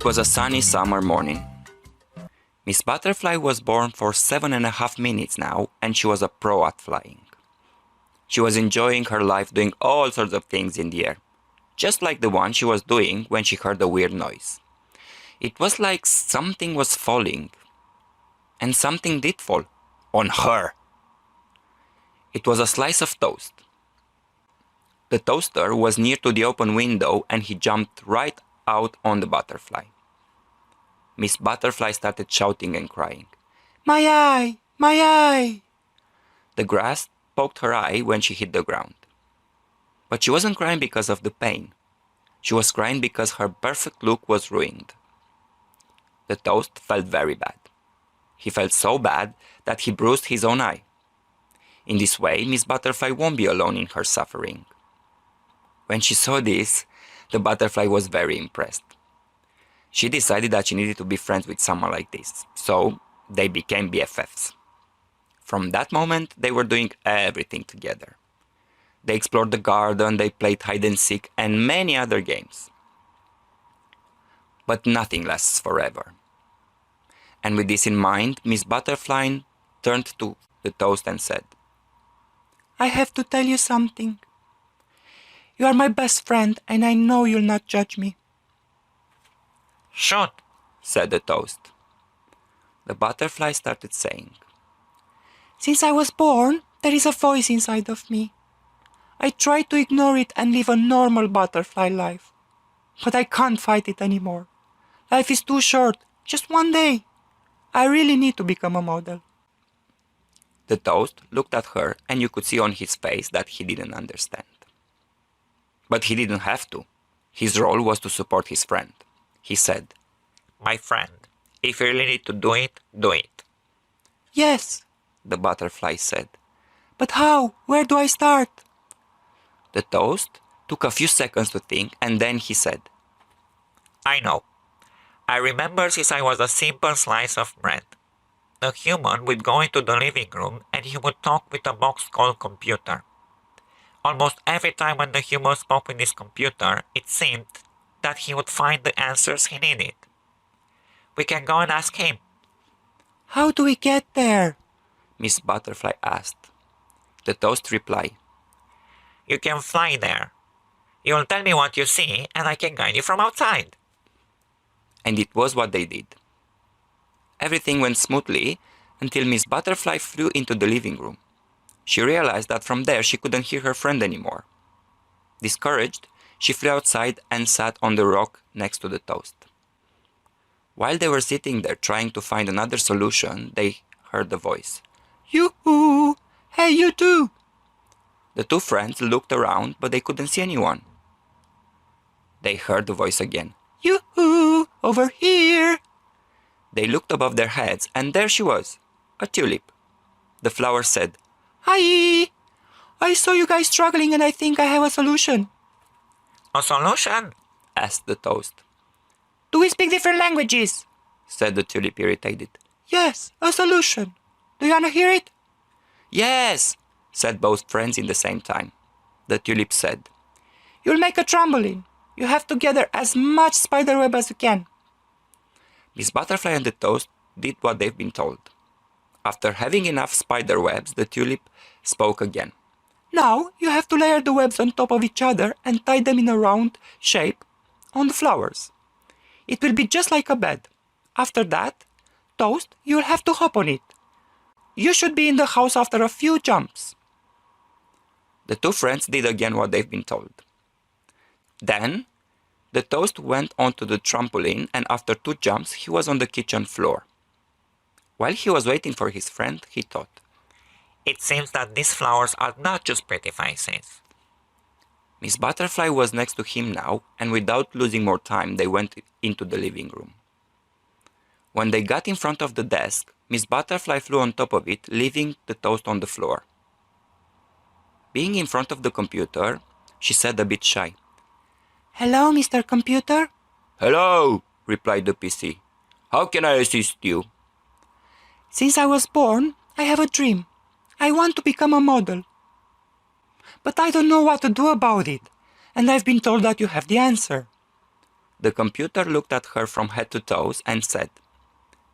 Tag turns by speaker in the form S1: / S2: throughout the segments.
S1: was a sunny summer morning. Miss Butterfly was born for 7.5 minutes now, and she was a pro at flying. She was enjoying her life doing all sorts of things in the air, just like the one she was doing when she heard a weird noise. It was like something was falling, and something did fall on her. It was a slice of toast. The toaster was near to the open window, and he jumped right out on the butterfly. Miss Butterfly started shouting and crying. "My eye! My eye!" The grass poked her eye when she hit the ground. But she wasn't crying because of the pain. She was crying because her perfect look was ruined. The toast felt very bad. He felt so bad that he bruised his own eye. In this way, Miss Butterfly won't be alone in her suffering. When she saw this, the butterfly was very impressed. She decided that she needed to be friends with someone like this, so they became BFFs. From that moment, they were doing everything together. They explored the garden, they played hide and seek, and many other games. But nothing lasts forever. And with this in mind, Miss Butterfly turned to the toast and said, "I have to tell you something. You are my best friend, and I know you'll not judge me."
S2: "Shoot,"
S1: said the toast. The butterfly started saying, "Since I was born, there is a voice inside of me. I try to ignore it and live a normal butterfly life. But I can't fight it anymore. Life is too short, just one day. I really need to become a model." The toast looked at her, and you could see on his face that he didn't understand. But he didn't have to. His role was to support his friend. He said,
S2: "My friend, if you really need to do it, do it."
S1: "Yes," the butterfly said. "But how? Where do I start?" The toast took a few seconds to think, and then he said,
S2: "I know. I remember since I was a simple slice of bread. The human would go into the living room and he would talk with a box called computer. Almost every time when the human spoke with his computer, it seemed that he would find the answers he needed. We can go and ask him."
S1: "How do we get there?" Miss Butterfly asked. The toast replied,
S2: "You can fly there. You'll tell me what you see and I can guide you from outside."
S1: And it was what they did. Everything went smoothly until Miss Butterfly flew into the living room. She realized that from there she couldn't hear her friend anymore. Discouraged, she flew outside and sat on the rock next to the toast. While they were sitting there trying to find another solution, they heard a voice. "Yoo-hoo! Hey, you too!" The two friends looked around, but they couldn't see anyone. They heard the voice again. "Yoo-hoo! Over here!" They looked above their heads, and there she was, a tulip. The flower said, "Hi! I saw you guys struggling and I think I have a solution."
S2: "A solution?"
S1: asked the toast.
S3: "Do we speak different languages?"
S1: said the tulip, irritated.
S3: "Yes, a solution. Do you want to hear it?"
S1: "Yes," said both friends in the same time. The tulip said,
S3: "You'll make a trampoline. You have to gather as much spiderweb as you can."
S1: Miss Butterfly and the toast did what they've been told. After having enough spider webs, the tulip spoke again.
S3: "Now you have to layer the webs on top of each other and tie them in a round shape on the flowers. It will be just like a bed. After that, Toast, you'll have to hop on it. You should be in the house after a few jumps."
S1: The two friends did again what they've been told. Then, the toast went onto the trampoline, and after 2 jumps, he was on the kitchen floor. While he was waiting for his friend, he thought,
S2: "It seems that these flowers are not just pretty faces."
S1: Miss Butterfly was next to him now, and without losing more time, they went into the living room. When they got in front of the desk, Miss Butterfly flew on top of it, leaving the toast on the floor. Being in front of the computer, she said a bit shy,
S3: "Hello, Mr. Computer."
S1: "Hello," replied the PC. "How can I assist you?"
S3: "Since I was born, I have a dream. I want to become a model. But I don't know what to do about it, and I've been told that you have the answer."
S1: The computer looked at her from head to toes and said,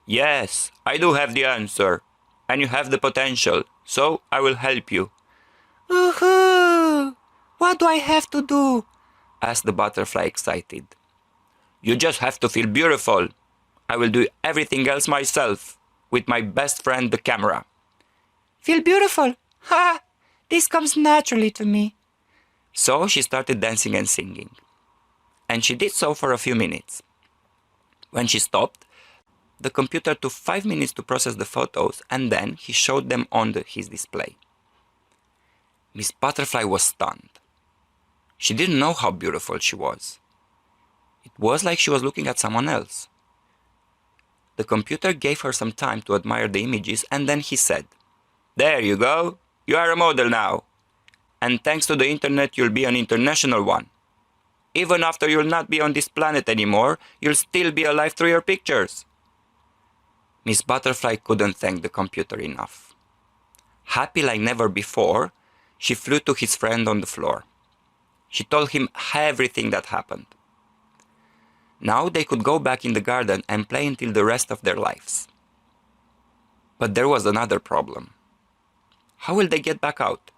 S1: "Yes, I do have the answer, and you have the potential, so I will help you."
S3: Woohoo! What do I have to do?
S1: Asked the butterfly excited. "You just have to feel beautiful. I will do everything else myself, with my best friend the camera."
S3: Feel beautiful? Ha! This comes naturally to me.
S1: So she started dancing and singing. And she did so for a few minutes. When she stopped, the computer took 5 minutes to process the photos and then he showed them on his display. Miss Butterfly was stunned. She didn't know how beautiful she was. It was like she was looking at someone else. The computer gave her some time to admire the images and then he said, "There you go, you are a model now. And thanks to the internet you'll be an international one. Even after you'll not be on this planet anymore, you'll still be alive through your pictures." Miss Butterfly couldn't thank the computer enough. Happy like never before, she flew to his friend on the floor. She told him everything that happened. Now they could go back in the garden and play until the rest of their lives. But there was another problem. How will they get back out?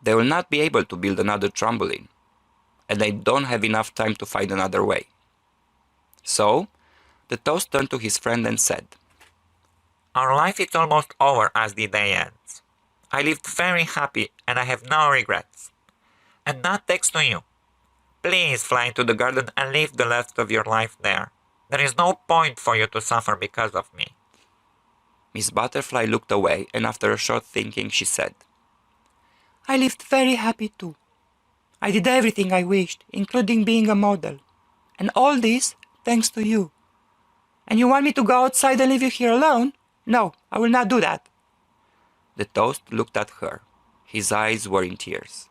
S1: They will not be able to build another trampoline, and they don't have enough time to find another way. So, the toast turned to his friend and said,
S2: Our life is almost over as the day ends. I lived very happy and I have no regrets. And that thanks to you. Please fly into the garden and live the rest of your life there. There is no point for you to suffer because of me.
S1: Miss Butterfly looked away and after a short thinking she said,
S3: I lived very happy too. I did everything I wished, including being a model. And all this thanks to you. And you want me to go outside and leave you here alone? No, I will not do that.
S1: The toast looked at her. His eyes were in tears.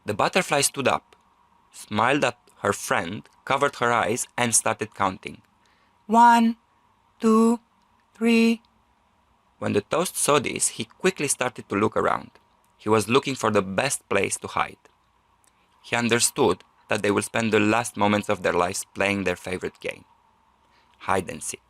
S1: The butterfly stood up, smiled at her friend, covered her eyes, and started counting.
S3: 1, 2, 3.
S1: When the toast saw this, he quickly started to look around. He was looking for the best place to hide. He understood that they will spend the last moments of their lives playing their favorite game, hide and seek.